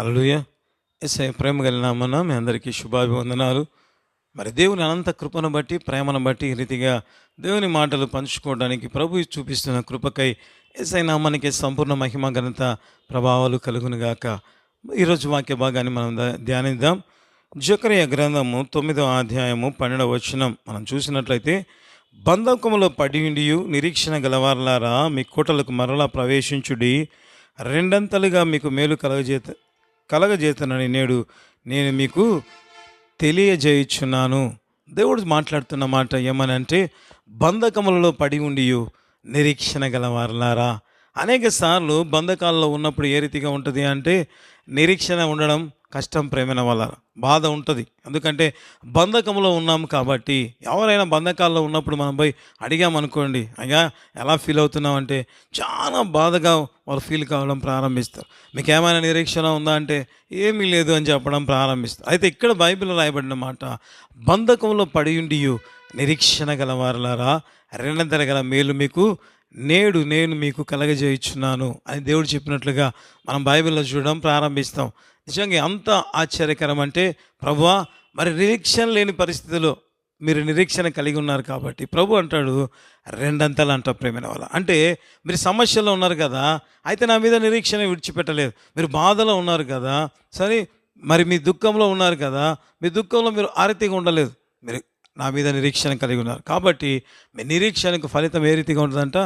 హల్లెలూయా. యేసయ్య ప్రేమ కలిగిన నామమున మీ అందరికీ శుభాభివందనాలు. మరి దేవుని అనంత కృపను బట్టి, ప్రేమను బట్టి ఈ రీతిగా దేవుని మాటలు పంచుకోవడానికి ప్రభు చూపిస్తున్న కృపకై యేసయ్య నామానికి సంపూర్ణ మహిమ ఘనత ప్రభావాలు కలుగునుగాక. ఈరోజు వాక్య భాగాన్ని మనం ధ్యానిద్దాం. జకర్యా గ్రంథము 9వ అధ్యాయము 12వ వచనం మనం చూసినట్లయితే, బంధకములో పడియుండియు నిరీక్షణ గలవారలారా మీ కోటలకు మరలా ప్రవేశించుడి, రెండంతలుగా మీకు మేలు కలగజేతనని నేను మీకు తెలియజేయుచున్నాను. దేవుడు మాట్లాడుతున్న మాట ఏమనంటే, బంధకములలో పడి ఉండియు నిరీక్షణ గలవారలారా. అనేక సార్లు బంధకాల్లో ఉన్నప్పుడు ఏ రీతిగా ఉంటుంది అంటే, నిరీక్షణ ఉండడం కష్టం. ప్రేమైన వాళ్ళ బాధ ఉంటుంది. ఎందుకంటే బంధకంలో ఉన్నాం కాబట్టి. ఎవరైనా బంధకాల్లో ఉన్నప్పుడు మనం పోయి అడిగామనుకోండి, అయ్యా ఎలా ఫీల్ అవుతున్నావు అంటే చాలా బాధగా వాళ్ళు ఫీల్ కావడం ప్రారంభిస్తారు. మీకు ఏమైనా నిరీక్షణ ఉందా అంటే ఏమీ లేదు అని చెప్పడం ప్రారంభిస్తారు. అయితే ఇక్కడ బైబిల్లో రాయబడిన మాట, బంధకంలో పడియుండియు నిరీక్షణ గలవారలారా రెండంతల గల మేలు మీకు నేను మీకు కలగజేయుచున్నాను అని దేవుడు చెప్పినట్లుగా మనం బైబిల్లో చూడడం ప్రారంభిస్తాం. నిజంగా అంత ఆశ్చర్యకరం అంటే, ప్రభువా మరి నిరీక్షణ లేని పరిస్థితిలో మీరు నిరీక్షణ కలిగి ఉన్నారు కాబట్టి ప్రభు అంటాడు రెండంతలు అంట. ప్రేమైన వాళ్ళ అంటే మీరు సమస్యలో ఉన్నారు కదా, అయితే నా మీద నిరీక్షణ విడిచిపెట్టలేదు. మీరు బాధలో ఉన్నారు కదా, సరే మరి మీ దుఃఖంలో ఉన్నారు కదా, మీ దుఃఖంలో మీరు ఆరతిగా ఉండలేదు, మీరు నా మీద నిరీక్షణ కలిగి ఉన్నారు కాబట్టి మీ నిరీక్షణకు ఫలితం ఏ రీతిగా ఉంటుందంట,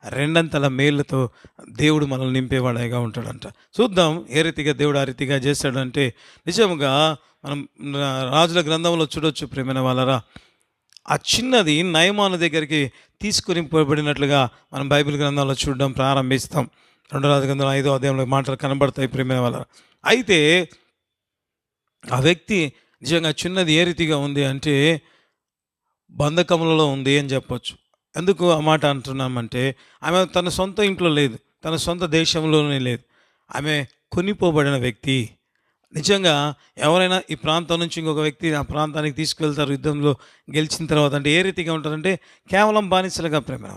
రెండంతల మేళ్ళతో దేవుడు మనల్ని నింపేవాడిగా ఉంటాడంట. చూద్దాం ఏ రీతిగా దేవుడు ఆ రీతిగా చేశాడంటే, నిజంగా మనం రాజుల గ్రంథంలో చూడొచ్చు. ప్రేమైన వాళ్ళరా, ఆ చిన్నది నయమాను దగ్గరికి తీసుకుని పోబడినట్లుగా మనం బైబిల్ గ్రంథంలో చూడడం ప్రారంభిస్తాం. 2 రాజుల గ్రంథంలో 5వ అధ్యాయంలో మాటలు కనబడతాయి. ప్రేమైన వాళ్ళ అయితే ఆ వ్యక్తి నిజంగా చిన్నది ఏ రీతిగా ఉంది అంటే బంధకములలో ఉంది అని చెప్పొచ్చు. ఎందుకు ఆ మాట అంటున్నామంటే, ఆమె తన సొంత ఇంట్లో లేదు, తన సొంత దేశంలోనే లేదు, ఆమె కొనిపోబడిన వ్యక్తి. నిజంగా ఎవరైనా ఈ ప్రాంతం నుంచి ఇంకొక వ్యక్తి ఆ ప్రాంతానికి తీసుకువెళ్తారు యుద్ధంలో గెలిచిన తర్వాత. అంటే ఏ రీతిగా ఉంటుందంటే కేవలం బానిసలుగా. ప్రేమ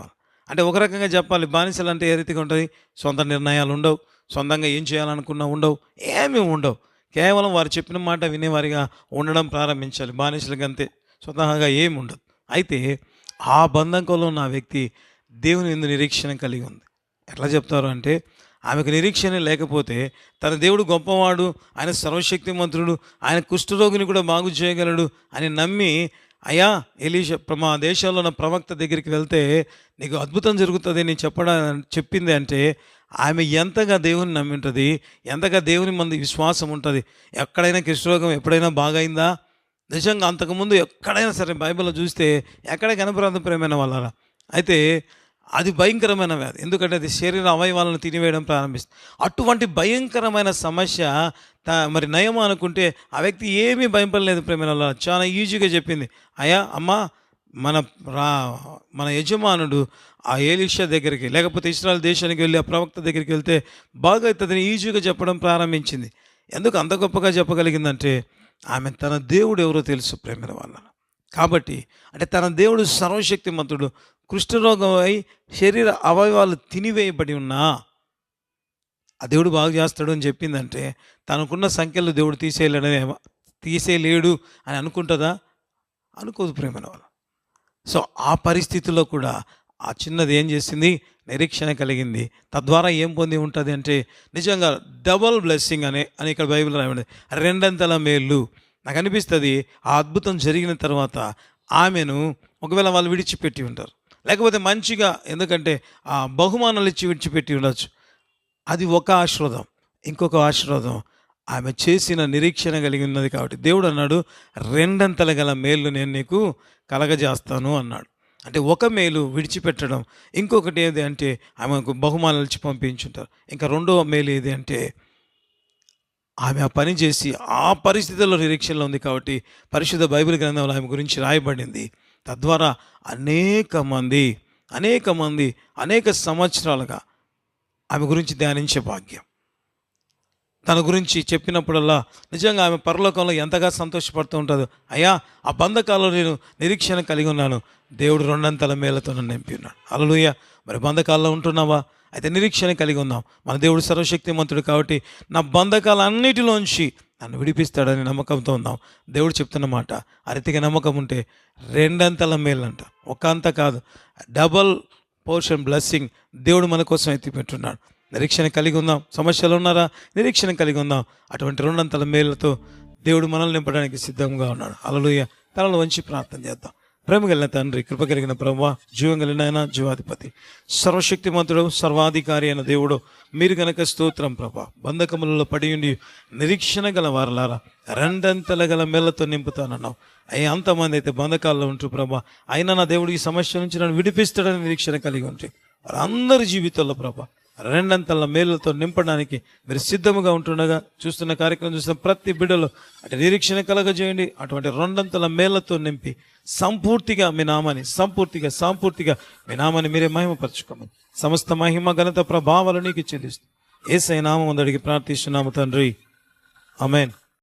అంటే ఒక రకంగా చెప్పాలి, బానిసలు అంటే ఏ రీతిగా ఉంటుంది, సొంత నిర్ణయాలు ఉండవు, సొంతంగా ఏం చేయాలనుకున్నా ఉండవు, ఏమీ ఉండవు, కేవలం వారు చెప్పిన మాట వినేవారిగా ఉండడం ప్రారంభించాలి. బానిసలుగా అంతే, స్వతహాగా ఏమి ఉండదు. అయితే ఆ బంధకంలో ఉన్న వ్యక్తి దేవుని యందు నిరీక్షణ కలిగి ఉంది. ఎట్లా చెప్తారు అంటే, ఆమెకు నిరీక్షణ లేకపోతే తన దేవుడు గొప్పవాడు, ఆయన సర్వశక్తిమంతుడు, ఆయన కుష్ఠరోగిని కూడా బాగు చేయగలడు అని నమ్మి, అయ్యా ఎలీషా మా దేశంలో ఉన్న ప్రవక్త దగ్గరికి వెళ్తే నీకు అద్భుతం జరుగుతుంది అని చెప్పింది అంటే, ఆమె ఎంతగా దేవుని నమ్మి ఉంటుంది, ఎంతగా దేవుని మంది విశ్వాసం ఉంటుంది. ఎక్కడైనా కుష్ఠరోగం ఎప్పుడైనా బాగైందా? నిజంగా అంతకుముందు ఎక్కడైనా సరే బైబిల్లో చూస్తే ఎక్కడ కనపడదు. ప్రేమైన వాళ్ళ అయితే అది భయంకరమైన వ్యాధి. ఎందుకంటే అది శరీర అవయవాలను తినివేయడం ప్రారంభిస్తుంది. అటువంటి భయంకరమైన సమస్య మరి నయం అనుకుంటే ఆ వ్యక్తి ఏమీ భయపడలేదు. ప్రేమైన వాళ్ళ చాలా ఈజీగా చెప్పింది, అయ్యా అమ్మా మన యజమానుడు ఆ ఎలీషా దగ్గరికి లేకపోతే ఇశ్రాయేల్ దేశానికి వెళ్ళి ఆ ప్రవక్త దగ్గరికి వెళ్తే బాగా అవుతుందని ఈజీగా చెప్పడం ప్రారంభించింది. ఎందుకు అంత గొప్పగా చెప్పగలిగిందంటే, ఆమె తన దేవుడు ఎవరో తెలుసు. ప్రేమైన వాళ్ళ కాబట్టి అంటే తన దేవుడు సర్వశక్తిమంతుడు, కుష్ఠరోగం అయి శరీర అవయవాలు తినివేయబడి ఉన్నా ఆ దేవుడు బాగు చేస్తాడు అని చెప్పిందంటే, తనకున్న సంఖ్యలో దేవుడు తీసేయలేడు అని అనుకుంటుందా? అనుకోదు. ప్రేమైన వాళ్ళ సో ఆ పరిస్థితుల్లో కూడా ఆ చిన్నది ఏం చేసింది, నిరీక్షణ కలిగింది. తద్వారా ఏం పొంది ఉంటుంది అంటే నిజంగా డబల్ బ్లెస్సింగ్ అని ఇక్కడ బైబిల్ రాయబడింది, రెండంతల మేలు. నాకు అనిపిస్తుంది ఆ అద్భుతం జరిగిన తర్వాత ఆమెను ఒకవేళ వాళ్ళు విడిచిపెట్టి ఉంటారు, లేకపోతే మంచిగా, ఎందుకంటే ఆ బహుమానాలు ఇచ్చి విడిచిపెట్టి ఉండొచ్చు. అది ఒక ఆశీర్వాదం. ఇంకొక ఆశీర్వాదం, ఆమె చేసిన నిరీక్షణ కలిగి ఉన్నది కాబట్టి దేవుడు అన్నాడు, రెండంతల గల మేలు నేను నీకు కలగజేస్తాను అన్నాడు. అంటే ఒక మేలు విడిచిపెట్టడం, ఇంకొకటి ఏది అంటే ఆమెకు బహుమానాలు ఇచ్చి పంపించుంటారు. ఇంకా రెండవ మేలు ఏది అంటే ఆమె ఆ పని చేసి ఆ పరిస్థితుల్లో నిరీక్షణలో ఉంది కాబట్టి పరిశుద్ధ బైబిల్ గ్రంథంలో ఆమె గురించి రాయబడింది. తద్వారా అనేక మంది అనేక సంవత్సరాలుగా ఆమె గురించి ధ్యానించే భాగ్యం, తన గురించి చెప్పినప్పుడల్లా నిజంగా ఆమె పరలోకంలో ఎంతగా సంతోషపడుతూ ఉంటుంది. అయ్యా ఆ బంధకాల్లో నేను నిరీక్షణ కలిగి ఉన్నాను, దేవుడు రెండంతల మేలతో నన్ను నింపి ఉన్నాడు. హల్లెలూయా. మరి బంధకాల్లో ఉంటున్నావా? అయితే నిరీక్షణ కలిగి ఉందాం. మన దేవుడు సర్వశక్తిమంతుడు కాబట్టి నా బంధకాలన్నిటిలోంచి నన్ను విడిపిస్తాడని నమ్మకంతో ఉందాం. దేవుడు చెప్తున్న మాట, ఆ రీతిగా నమ్మకం ఉంటే రెండంతల మేలంట, ఒక అంత కాదు, డబల్ పోర్షన్ బ్లెస్సింగ్ దేవుడు మన కోసం ఎత్తిపెట్టున్నాడు. నిరీక్షణ కలిగి ఉందాం. సమస్యలు ఉన్నారా? నిరీక్షణ కలిగి ఉందాం. అటువంటి రెండంతల మేళ్లతో దేవుడు మనల్ని నింపడానికి సిద్ధంగా ఉన్నాడు. హల్లెలూయా. తలలు వంచి ప్రార్థన చేద్దాం. ప్రేమ కలిగిన తండ్రి, కృప కలిగిన ప్రభువా, జీవం కలిగిన ఆయన, జీవాధిపతి, సర్వశక్తిమంతుడు, సర్వాధికారి అయిన దేవుడు, మీరు గనక స్తోత్రం ప్రభా. బంధకములలో పడి ఉండి నిరీక్షణ గల వారలారా రెండంతల గల మేళ్లతో నింపుతానన్నావు. అంతమంది అయితే బంధకాల్లో ఉంటూ ప్రభా, అయినా నా దేవుడు ఈ సమస్య నుంచి నన్ను విడిపిస్తాడని నిరీక్షణ కలిగి ఉంటే వారందరి జీవితంలో ప్రభా రెండంతల మేళ్లతో నింపడానికి మీరు సిద్ధముగా ఉంటుండగా, చూస్తున్న కార్యక్రమం చూస్తున్న ప్రతి బిడ్డలో అటు నిరీక్షణ కలగజేయండి. అటువంటి రెండంతల మేళ్లతో నింపి సంపూర్తిగా మీ నామాన్ని సంపూర్తిగా మీ నామాన్ని మీరే మహిమపరచుకోమని సమస్త మహిమ ఘనత ప్రభావాలు నీకు చెల్లిస్తూ యేసయ్య నామమున అడిగి ప్రార్థిస్తున్నాము తండ్రి. ఆమేన్.